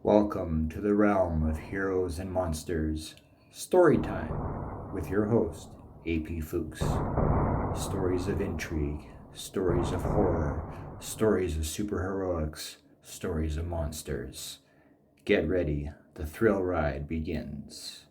Welcome to the realm of heroes and monsters. Story time with your host, AP Fuchs. Stories of intrigue, stories of horror, stories of superheroics, stories of monsters. Get ready, the thrill ride begins.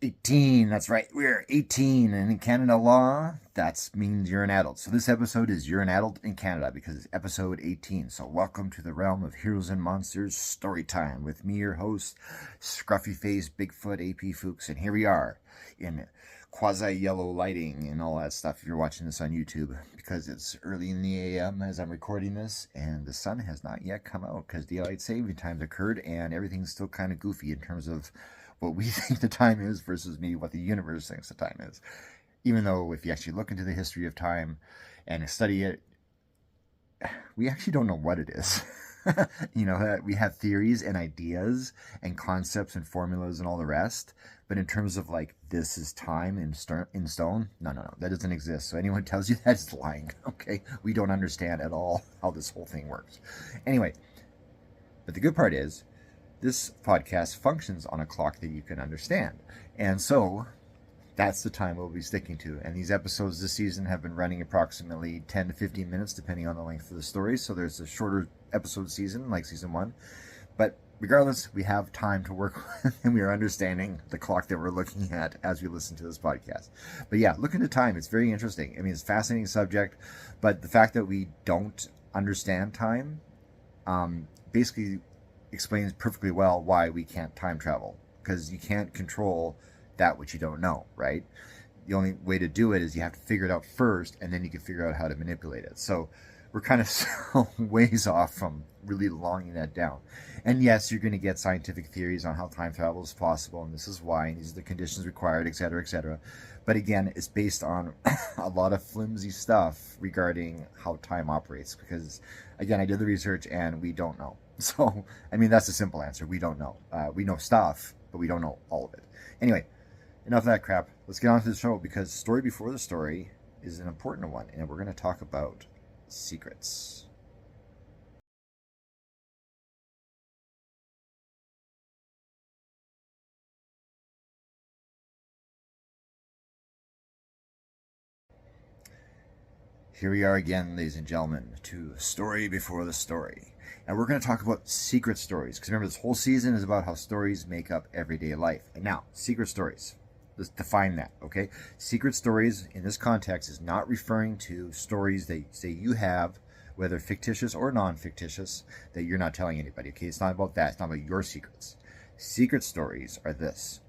18, that's right. We're 18, and in Canada law, that means you're an adult. So this episode is You're an Adult in Canada because it's episode 18. So welcome to the realm of heroes and monsters story time with me, your host, scruffy faced Bigfoot AP Fuchs. And here we are in quasi-yellow lighting and all that stuff if you're watching this on YouTube, because it's early in the AM as I'm recording this, and the sun has not yet come out because daylight saving time's occurred, and everything's still kind of goofy in terms of what we think the time is versus maybe what the universe thinks the time is. Even though if you actually look into the history of time and study it, we actually don't know what it is. We have theories and ideas and concepts and formulas and all the rest. But in terms of like, this is time in stone, no, that doesn't exist. So anyone tells you that's lying, okay? We don't understand at all how this whole thing works. Anyway, but the good part is, this podcast functions on a clock that you can understand. And so that's the time we'll be sticking to. And these episodes this season have been running approximately 10 to 15 minutes, depending on the length of the story. So there's a shorter episode season, like season 1. But regardless, we have time to work with, and we are understanding the clock that we're looking at as we listen to this podcast. But yeah, look into time. It's very interesting. I mean, it's a fascinating subject. But the fact that we don't understand time basically explains perfectly well why we can't time travel, because you can't control that which you don't know, right? The only way to do it is you have to figure it out first, and then you can figure out how to manipulate it. So we're kind of so ways off from really longing that down. And yes, you're going to get scientific theories on how time travel is possible, and this is why, and these are the conditions required, etc., etc. But again, it's based on a lot of flimsy stuff regarding how time operates, because again, I did the research and we don't know. So, I mean, that's a simple answer. We don't know. We know stuff, but we don't know all of it. Anyway, enough of that crap. Let's get on to the show, because story before the story is an important one, and we're going to talk about secrets. Here we are again, ladies and gentlemen, to story before the story. And we're going to talk about secret stories, because remember, this whole season is about how stories make up everyday life. And now, secret stories. Let's define that, okay? Secret stories in this context is not referring to stories that say you have, whether fictitious or non-fictitious, that you're not telling anybody, okay? It's not about that. It's not about your secrets. Secret stories are this.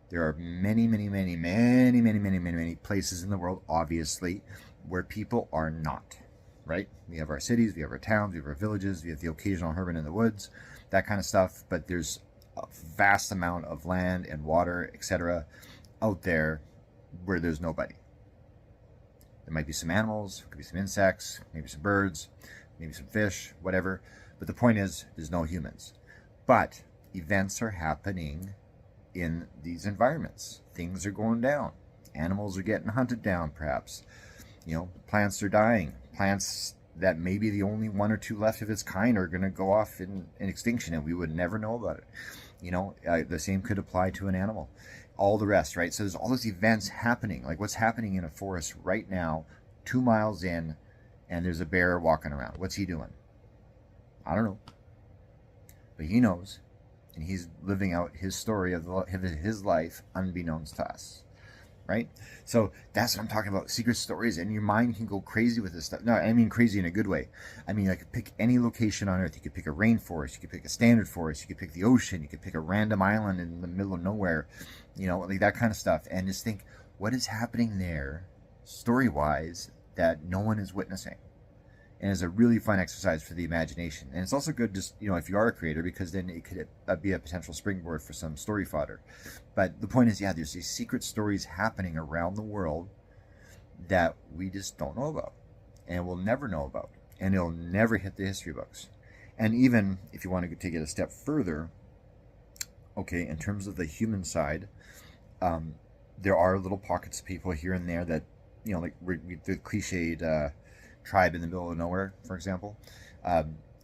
There are many places in the world, obviously, where people are not, right? We have our cities, we have our towns, we have our villages, we have the occasional hermit in the woods, that kind of stuff. But there's a vast amount of land and water, etc., out there where there's nobody. There might be some animals, could be some insects, maybe some birds, maybe some fish, whatever. But the point is, there's no humans. But events are happening in these environments. Things are going down. Animals are getting hunted down, perhaps. Plants are dying. Plants that maybe the only one or two left of its kind are going to go off in extinction, and we would never know about it. The same could apply to an animal. All the rest, right? So there's all these events happening, like what's happening in a forest right now, 2 miles in, and there's a bear walking around. What's he doing? I don't know. But he knows, and he's living out his story of his life unbeknownst to us. Right? So that's what I'm talking about. Secret stories, and your mind can go crazy with this stuff. No, I mean crazy in a good way. I mean, I could pick any location on Earth. You could pick a rainforest. You could pick a standard forest. You could pick the ocean. You could pick a random island in the middle of nowhere. Like that kind of stuff. And just think, what is happening there, story-wise, that no one is witnessing? And it's a really fun exercise for the imagination. And it's also good just, if you are a creator, because then it could be a potential springboard for some story fodder. But the point is, there's these secret stories happening around the world that we just don't know about. And we'll never know about. And it'll never hit the history books. And even if you want to take it a step further, okay, in terms of the human side, there are little pockets of people here and there that, like the cliched tribe in the middle of nowhere, for example.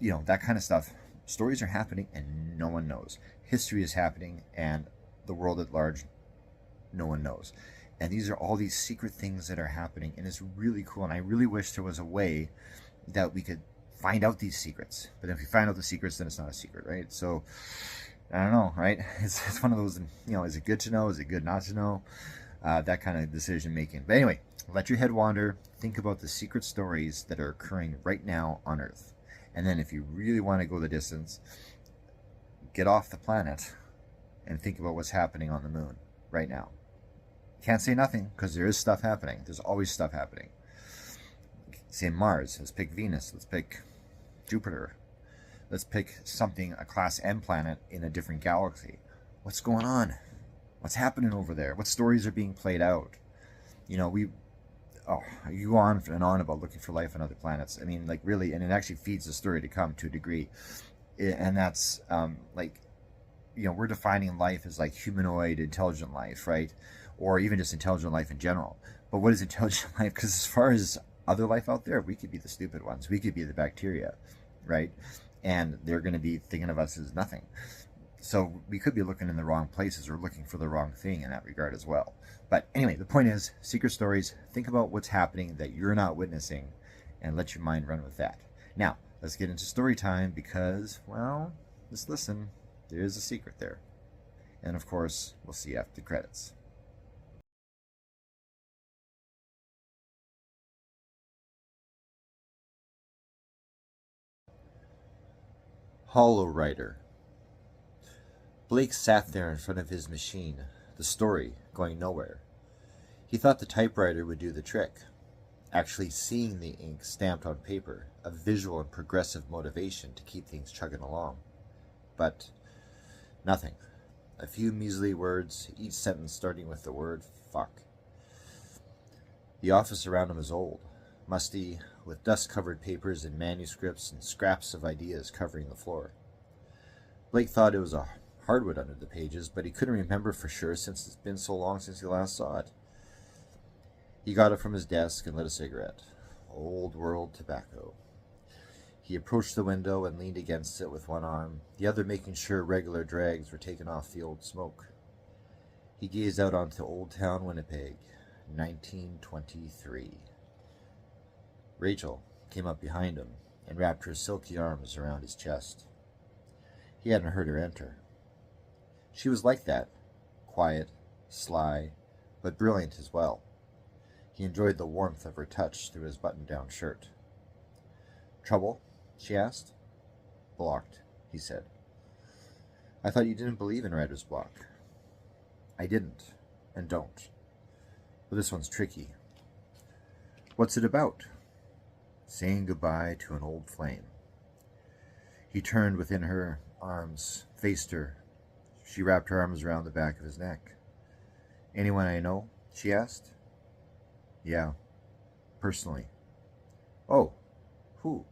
that kind of stuff. Stories are happening and no one knows. History is happening and the world at large, no one knows. And these are all these secret things that are happening, and it's really cool. And I really wish there was a way that we could find out these secrets. But if we find out the secrets, then it's not a secret, right? So I don't know, right? It's one of those, is it good to know? Is it good not to know? That kind of decision making. But anyway, let your head wander. Think about the secret stories that are occurring right now on Earth. And then if you really want to go the distance, get off the planet and think about what's happening on the moon right now. Can't say nothing, because there is stuff happening. There's always stuff happening. Say Mars. Let's pick Venus. Let's pick Jupiter. Let's pick something, a class M planet in a different galaxy. What's going on? What's happening over there? What stories are being played out? You go on and on about looking for life on other planets. I mean, like, really, and it actually feeds the story to come to a degree. And that's, we're defining life as like humanoid, intelligent life, right? Or even just intelligent life in general. But what is intelligent life? Because as far as other life out there, we could be the stupid ones. We could be the bacteria, right? And they're going to be thinking of us as nothing. So we could be looking in the wrong places or looking for the wrong thing in that regard as well. But anyway, the point is, secret stories, think about what's happening that you're not witnessing and let your mind run with that. Now, let's get into story time because, well, just listen. There is a secret there. And of course, we'll see you after the credits. Holo-writer. Blake sat there in front of his machine, the story going nowhere. He thought the typewriter would do the trick, actually seeing the ink stamped on paper, a visual and progressive motivation to keep things chugging along. But nothing. A few measly words, each sentence starting with the word fuck. The office around him was old, musty, with dust-covered papers and manuscripts and scraps of ideas covering the floor. Blake thought it was a hardwood under the pages, but he couldn't remember for sure since it's been so long since he last saw it. He got up from his desk and lit a cigarette. Old world tobacco. He approached the window and leaned against it with one arm, the other making sure regular drags were taken off the old smoke. He gazed out onto Old Town Winnipeg, 1923. Rachel came up behind him and wrapped her silky arms around his chest. He hadn't heard her enter. She was like that, quiet, sly, but brilliant as well. He enjoyed the warmth of her touch through his button-down shirt. "Trouble?" she asked. "Blocked," he said. "I thought you didn't believe in writer's block." "I didn't, and don't. But this one's tricky." "What's it about?" "Saying goodbye to an old flame." He turned within her arms, faced her. She wrapped her arms around the back of his neck. "Anyone I know?" she asked. "Yeah, personally." "Oh, who?"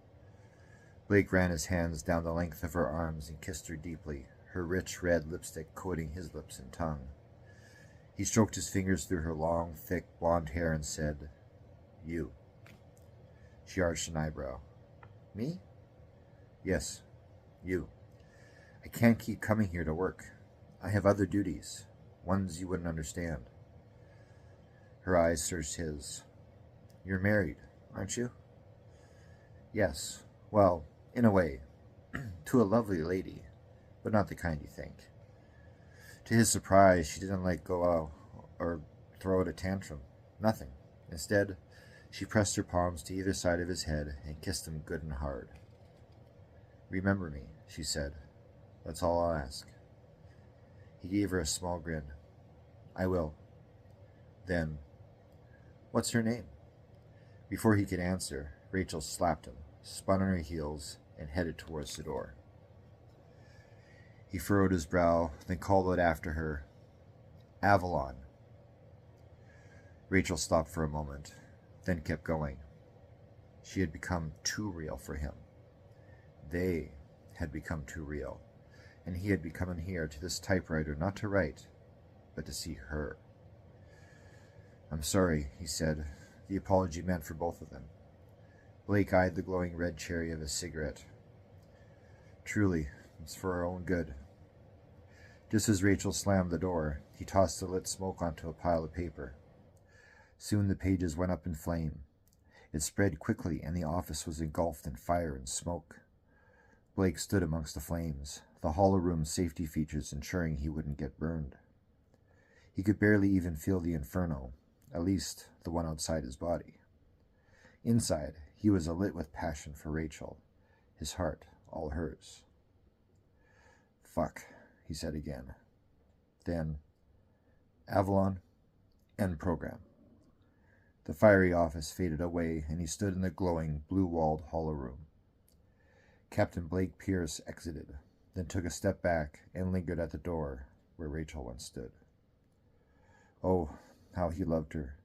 Blake ran his hands down the length of her arms and kissed her deeply, her rich red lipstick coating his lips and tongue. He stroked his fingers through her long, thick, blonde hair and said, "You." She arched an eyebrow. "Me?" "Yes, you. I can't keep coming here to work. I have other duties, ones you wouldn't understand." Her eyes searched his. "You're married, aren't you?" "Yes. Well, in a way. To a lovely lady, but not the kind you think." To his surprise, she didn't let go out or throw out a tantrum. Nothing. Instead, she pressed her palms to either side of his head and kissed him good and hard. "Remember me," she said. "That's all I'll ask." He gave her a small grin. "I will." Then, "What's her name?" Before he could answer, Rachel slapped him, spun on her heels, and headed towards the door. He furrowed his brow, then called out after her, "Avalon." Rachel stopped for a moment, then kept going. She had become too real for him. They had become too real, and he had become in here to this typewriter not to write, but to see her. "I'm sorry," he said, the apology meant for both of them. Blake eyed the glowing red cherry of his cigarette. Truly, it's for our own good. Just as Rachel slammed the door, he tossed the lit smoke onto a pile of paper. Soon the pages went up in flame. It spread quickly, and the office was engulfed in fire and smoke. Blake stood amongst the flames, the hollow room's safety features ensuring he wouldn't get burned. He could barely even feel the inferno, at least the one outside his body. Inside, he was alit with passion for Rachel, his heart all hers. "Fuck," he said again. Then, "Avalon, end program." The fiery office faded away, and he stood in the glowing, blue-walled hollow room. Captain Blake Pierce exited, then took a step back and lingered at the door where Rachel once stood. Oh, how he loved her.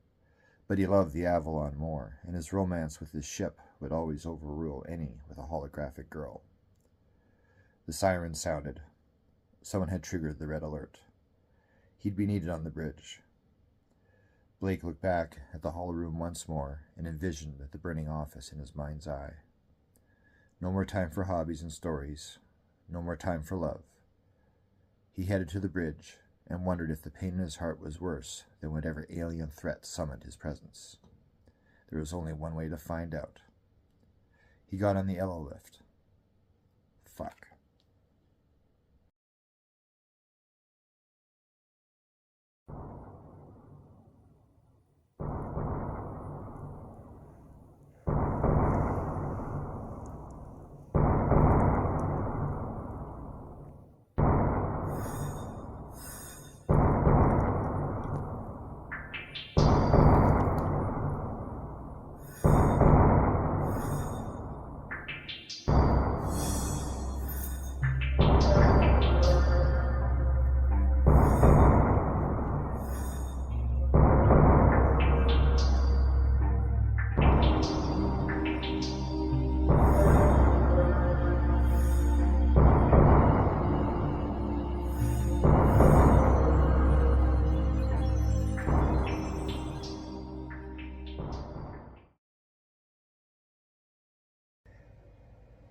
But he loved the Avalon more, and his romance with his ship would always overrule any with a holographic girl. The siren sounded. Someone had triggered the red alert. He'd be needed on the bridge. Blake looked back at the hollow room once more and envisioned the burning office in his mind's eye. No more time for hobbies and stories. No more time for love. He headed to the bridge and wondered if the pain in his heart was worse than whatever alien threat summoned his presence. There was only one way to find out. He got on the Elo lift. Fuck.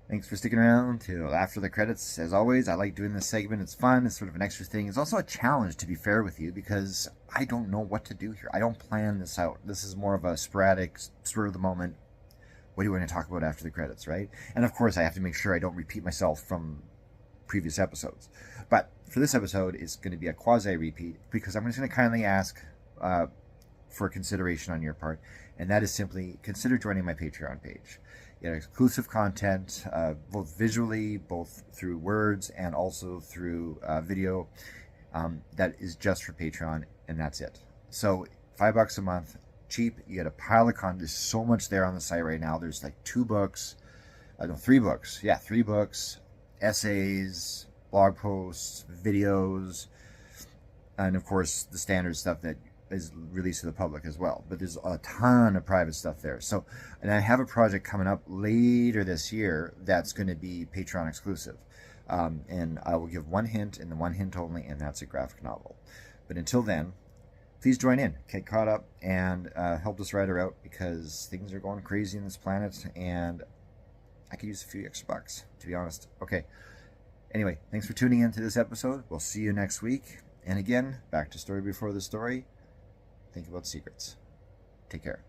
Thanks for sticking around till after the credits. As always, I like doing this segment. It's fun. It's sort of an extra thing. It's also a challenge, to be fair with you, because I don't know what to do here. I don't plan this out. This is more of a sporadic, spur of the moment. What do you want to talk about after the credits, right? And of course, I have to make sure I don't repeat myself from previous episodes. But for this episode, it's going to be a quasi-repeat, because I'm just going to kindly ask for consideration on your part, and that is simply consider joining my Patreon page. Exclusive content, both visually, both through words and also through video, that is just for Patreon, and that's it. So $5 a month, cheap. You get a pile of content. There's so much there on the site right now. There's like 3 books. Yeah, 3 books, essays, blog posts, videos, and of course the standard stuff that is released to the public as well. But there's a ton of private stuff there. So, and I have a project coming up later this year that's going to be Patreon exclusive. And I will give one hint and the one hint only, and that's a graphic novel. But until then, please join in, get caught up, and help this writer out, because things are going crazy on this planet, and I could use a few extra bucks, to be honest. Okay. Anyway, thanks for tuning in to this episode. We'll see you next week. And again, back to Story Before the Story. Think about secrets. Take care.